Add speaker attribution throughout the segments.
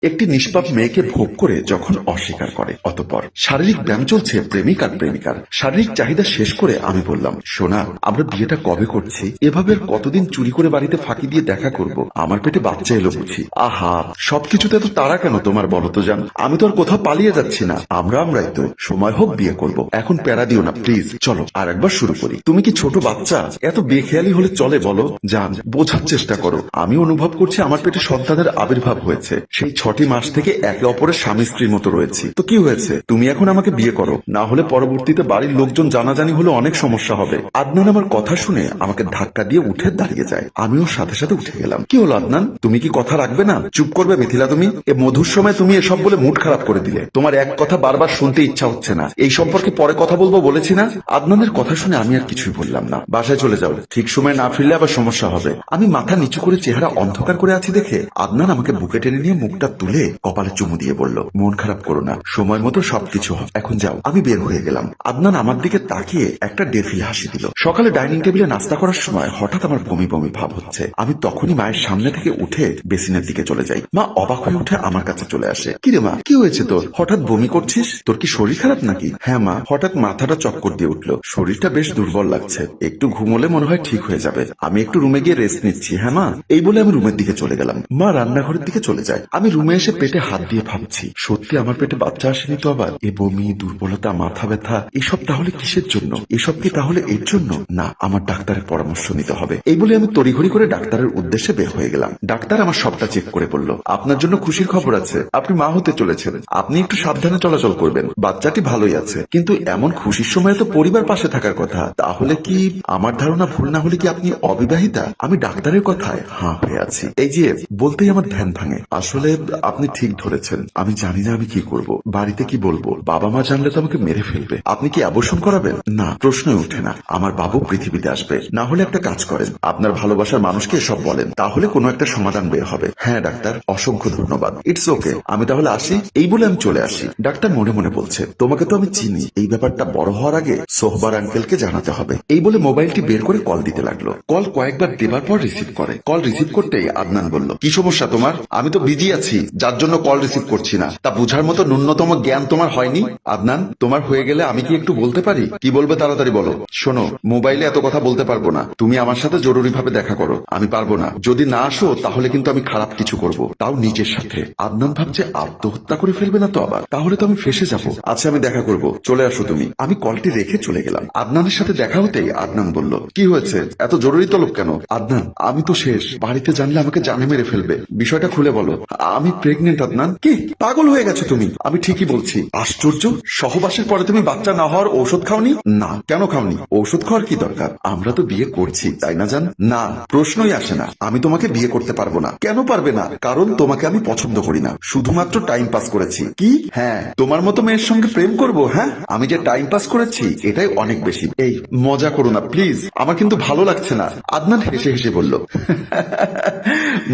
Speaker 1: একটি নিষ্পাপ মেয়েকে ভোগ করে যখন অস্বীকার করে, অতঃপর শারীরিক ব্যায়াম চলছে প্রেমিক আর প্রেমিকার। শারীরিক চাহিদা শেষ করে আমি বললাম, সোনা, আমরা বিয়েটা কবে করছি? এভাবে আর কতদিন চুরি করে বাড়িতে ফাঁকি দিয়ে দেখা করব? আমার পেটে বাচ্চা এলো বুঝি। আহা, সবকিছুতে তো তারা কেন তোমার, বলো তো জান? আমি তো আর কোথাও পালিয়ে যাচ্ছি না, আমরাই তো। সময় হোক বিয়ে করব, এখন প্যারা দিও না প্লিজ। চলো আর একবার শুরু করি। তুমি কি ছোট বাচ্চা? এত বেখেয়ালি হলে চলে বলো? জান, বোঝার চেষ্টা করো। আমি অনুভব করছি আমার পেটে সন্তানের আবির্ভাব হয়েছে। সেই 6টি মাস থেকে একে অপরের স্বামী স্ত্রীর মতো রয়েছি। তো কি হয়েছে? তুমি এখন আমাকে বিয়ে করো, না হলে পরবর্তীতে বাড়ির লোকজন জানাজানি হলে অনেক সমস্যা হবে। আদনান আমার কথা শুনে আমাকে ধাক্কা দিয়ে উঠে দাঁড়িয়ে যায়। আমিও সাথে সাথে উঠে গেলাম। কি হলো আদনান, তুমি কি কথা রাখবে না? চুপ করবে মিথিলা তুমি? এ মধুর সময় তুমি এসব বলে মুড খারাপ করে দিলে। তোমার এক কথা বারবার শুনতে ইচ্ছা হচ্ছে না। এই সম্পর্কে পরে কথা বলবো বলেছি না? আদনানের কথা শুনে আমি আর কিছুই বললাম না। বাসায় চলে যাও, ঠিক সময় না ফিরলে আবার সমস্যা হবে। আমি মাথা নিচু করে চেহারা অন্ধকার করে আছি দেখে আদনান আমাকে বুকে টেনে নিয়ে মুখটা তুলে কপালে চুমু দিয়ে বলল, মন খারাপ করো না, সময় মতো সবকিছু হবে, এখন যাও। আমি বের হয়ে গেলাম। আদনান আমার দিকে তাকিয়ে একটা ডেফিল হাসি দিল। সকালে ডাইনিং টেবিলে নাস্তা করার সময় হঠাৎ আমার বমি বমি ভাব হচ্ছে। আমি তখনই মায়ের সামনে থেকে উঠে বেসিনের দিকে চলে যাই। মা অবাক হয়ে উঠে আমার কাছে চলে আসে। কি রে মা, কি হয়েছে তোর? হঠাৎ বমি করছিস? তোর কি শরীর খারাপ নাকি? হ্যাঁ মা, হঠাৎ মাথাটা চক্কর দিয়ে উঠলো, শরীরটা বেশ দুর্বল লাগছে, একটু ঘুমোলে মনে হয় ঠিক হয়ে যাবে। আমি একটু রুমে গিয়ে রেস্ট নিচ্ছি। হ্যাঁ মা। এই বলে আমি রুমের দিকে চলে গেলাম। মা রান্নাঘরের দিকে চলে যায়। আমি রুমে এসে পেটে হাত দিয়ে ভাবছি, সত্যি আমার পেটে বাচ্চা আসেনি তো আবার? এ বমি, দুর্বলতা, মাথা ব্যথা, এসব তাহলে কিসের জন্য? এসব কি তাহলে এর জন্য? না, আমার ডাক্তারের পরামর্শ নিতে হবে। এই বলে আমি তড়িঘড়ি করে ডাক্তারের উদ্দেশ্যে বের হয়ে গেলাম। ডাক্তার আমার সবটা চেক করে বলল, আপনার জন্য খুশির খবর আছে, আপনি মা হতে চলেছেন। আপনি একটু সাবধানে চলাচল করবেন। বাচ্চাটি ভালোই আছে, কিন্তু এমন খুশির সময় তো পরিবার পাশে থাকার কথা। তাহলে কি আমার ধারণা ভুল না হলে কি আপনি অবিবাহিতা? আমি ডাক্তারের কথায় হাঁ হয়ে আছি। এই যে বলতেই আমার ধ্যান ভাঙে। আসলে আপনি ঠিক ধরেছেন, আমি জানি না আমি কি করব, বাড়িতে কি বলবো। বাবা মা জানলে তো আমাকে মেরে ফেলবে। আপনি কি অ্যাবর্শন করাবেন? না, প্রশ্নই ওঠে না। আমার বাবু পৃথিবীতে আসবে। না হলে একটা কাজ করেন, আপনার ভালোবাসার মানুষকে এসব বলেন, তাহলে কোনো একটা সমাধান বের হবে। হ্যাঁ ডাক্তার, অসংখ্য ধন্যবাদ। ইটস ওকে, আমি তাহলে আসি। এই বলে আমি চলে আসি। ডাক্তার মনে মনে বলছে, তোমাকে তো আমি চিনি, এই ব্যাপারটা বড় হওয়ার আগে সোহবার আঙ্কেলকে জানাতে হবে। এই বলে মোবাইলটি বের করে কল দিতে লাগলো। কল কয়েকবার দেবার পর রিসিভ করে। কল রিসিভ করতেই আদনান বলল, কি সমস্যা তোমার? আমি তো বিজি আছি, যার জন্য কল রিসিভ করছি না। তা বুঝার মতো ন্যূনতম জ্ঞান তোমার হয়নি? আদনান, তোমার হয়ে গেলে আমি কি একটু বলতে পারি? কি বলবে তাড়াতাড়ি বলো। শোনো, মোবাইলে এত কথা বলতে পারবো না। তুমি আমার সাথে জরুরি ভাবে দেখা করো। আমি পারবো না। যদি না আসো তাহলে কিন্তু আমি খারাপ কিছু করব, তাও নিজের সাথে। আদনান ভাবছে আত্মহত্যা করে ফেলবে না তো আবার? তাহলে তো আমি ফেসে যাবো। আচ্ছা, আমি দেখা করব, চলে আসো তুমি। আমি কলটি রেখে চলে গেলাম। আদনানের সাথে দেখা হতেই আদনান বলল, কি হয়েছে, এত জরুরি তলব কেন? আদনান, আমি তো শেষ। বাড়িতে জানলে আমাকে জানে মেরে ফেলবে। বিষয়টা খুলে বলো। আমি প্রেগনেন্ট। আদনান, কি পাগল হয়ে গেছো তুমি? আমি ঠিকই বলছি। আশ্চর্য, সহবাসের পরে তুমি বাচ্চা না হওয়ার ঔষধ খাওনি? না। কেন খাওনি? ঔষধ খাওয়ার কি দরকার? আমরা তো বিয়ে করছি, তাই না জান? না, প্রশ্নই আসে না। আমি তোমাকে বিয়ে করতে পারবো না। কেন পারবে না? কারণ তোমাকে আমি পছন্দ করি না, শুধুমাত্র টাইম পাস করেছি। কি? হ্যাঁ, তোমার মতো মেয়ের সঙ্গে প্রেম করব? হ্যাঁ, আমি যে টাইম পাস করেছি এটাই অনেক বেশি। এই মজা করো না প্লিজ, আমার কিন্তু ভালো লাগছে না। আদনান হেসে হেসে বলল,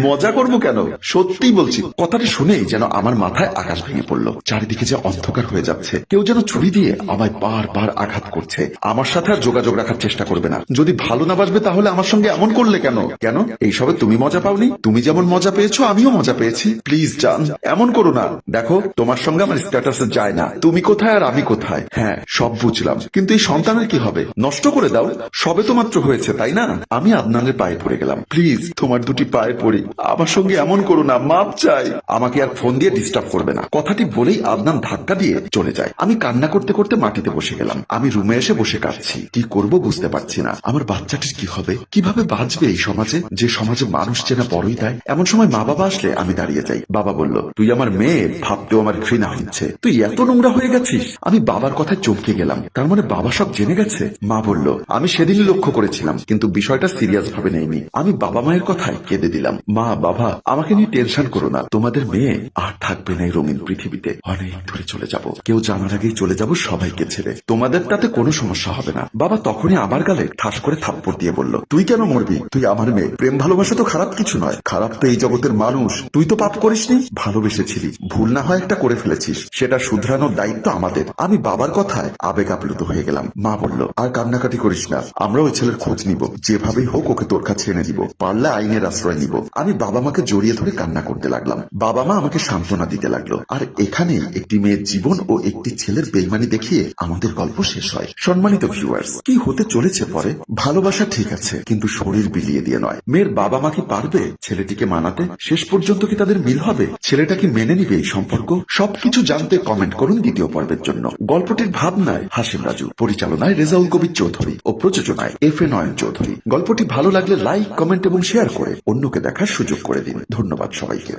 Speaker 1: মজা করবো কেন, সত্যিই বলছি। কথাটা শুনেই যেন আমার মাথায় আকাশ ভেঙে পড়লো। চারিদিকে যে অন্ধকার হয়ে যাচ্ছে, কেউ যেন ছুরি দিয়ে আমায় বারবার আঘাত করছে। আমার সাথে আর যোগাযোগ রাখার চেষ্টা করবে না। যদি ভালো না বাসবে তাহলে আমার সঙ্গে এমন করলে কেন? কেন এইসবে তুমি মজা পাওনি? তুমি যেমন মজা পেয়েছো আমিও মজা পেয়েছি। প্লিজ জান, এমন করো না। দেখো, তোমার সঙ্গে আমার স্ট্যাটাসে যায় না তুমি কোথায় আর আমি কোথায়। হ্যাঁ, সব বুঝলাম, কিন্তু এই সন্তানের কি হবে? নষ্ট করে দাও, সবে তো মাত্র হয়েছে, তাই না? আমি আদনানের পায়ে পড়ে গেলাম। প্লিজ তোমার দুটি পায়ে পড়ি, আমার সঙ্গে এমন করো না, মাপ চাই। আমাকে আর ফোন দিয়ে ডিস্টার্ব করবে না। কথাটি বলেই আদনান ধাক্কা দিয়ে চলে যায়। আমি কান্না করতে করতে মাটিতে বসে গেলাম। আমি রুমে এসে বসে কাঁদছি। কি করব বুঝতে পারছি না। আমার বাচ্চাটির কি হবে? কিভাবে বাঁচবে এই সমাজে, যে সমাজে মানুষ চেনা বড়ই দেয়? এমন সময় মা বাবা আসলে আমি দাঁড়িয়ে যাই। বাবা বলল, তুই আমার মেয়ে ভাবতেও আমার ঘৃণা হচ্ছে, তুই এত নোংরা হয়ে গেছিস। আমি বাবার কথায় চমকে গেলাম। তার মানে বাবা সব জেনে গেছে? মা বলল, আমি সেদিনই লক্ষ্য করেছিলাম, কিন্তু বিষয়টা সিরিয়াস ভাবে নেইনি। আমি বাবা মায়ের কথায় কেঁদে দিলাম। মা, বাবা, আমাকে নিয়ে টেনশন করো না। তোমাদের মেয়ে আর থাকবে না এই রঙিন পৃথিবীতে। অনেক দূরে চলে যাব, কেউ জানার আগেই চলে যাব সবাইকে ছেড়ে। তোমাদের তাতে কোনো সমস্যা হবে না। বাবা তখনই আমার গালে ঠাস করে থাপ্পড় দিয়ে বলল, তুই কেন মরবি? তুই আমার মেয়ে। প্রেম ভালোবাসা তো খারাপ কিছু নয়। খারাপ তো এই জগতের মানুষ। তুই তো পাপ করিসনি, ভালোবেসেছিলি, ভুল না হয় একটা করে ফেলেছিস, সেটা শুধরানোর দায়িত্ব আমাদের। আমি বাবার কথায় আবেগ আপ্লুত হয়ে গেলাম। মা বলল, আর কান্নাকাটি করিস না, আমরা ওই ছেলের খোঁজ নিব, যেভাবেই হোক ওকে তোর কাছে এনে দিব, পারলে আইনের আশ্রয় নিব। আমি বাবা মাকে জড়িয়ে ধরে কান্না করতে লাগলাম। বাবা মা আমাকে সান্ত্বনা দিতে লাগলো, আর এখানেই একটি মেয়ের জীবন ও একটি ছেলের বেইমানি দেখিয়ে আমাদের গল্প শেষ হয়। সম্মানিত ভিউয়ার্স, কি হতে চলেছে পরে? ভালোবাসা ঠিক আছে, কিন্তু শরীর বিলিয়ে দিয়ে নয়। মেয়ের বাবা মা কি পারবে ছেলেটিকে মানাতে? শেষ পর্যন্ত কি তাদের মিল হবে? ছেলেটা কি মেনে নিবে এই সম্পর্ক? সবকিছু জানতে কমেন্ট করুন দ্বিতীয় পর্বের জন্য। গল্পটির ভাবনায় হাসিম রাজু, পরিচালনায় রেজাউল কবির চৌধুরী ও প্রযোজনায় এফ.এ. নয়ন চৌধুরী। গল্পটি ভালো লাগলে লাইক, কমেন্ট এবং শেয়ার করে অন্যকে দেখার সুযোগ করে দিন। ধন্যবাদ সবাইকে।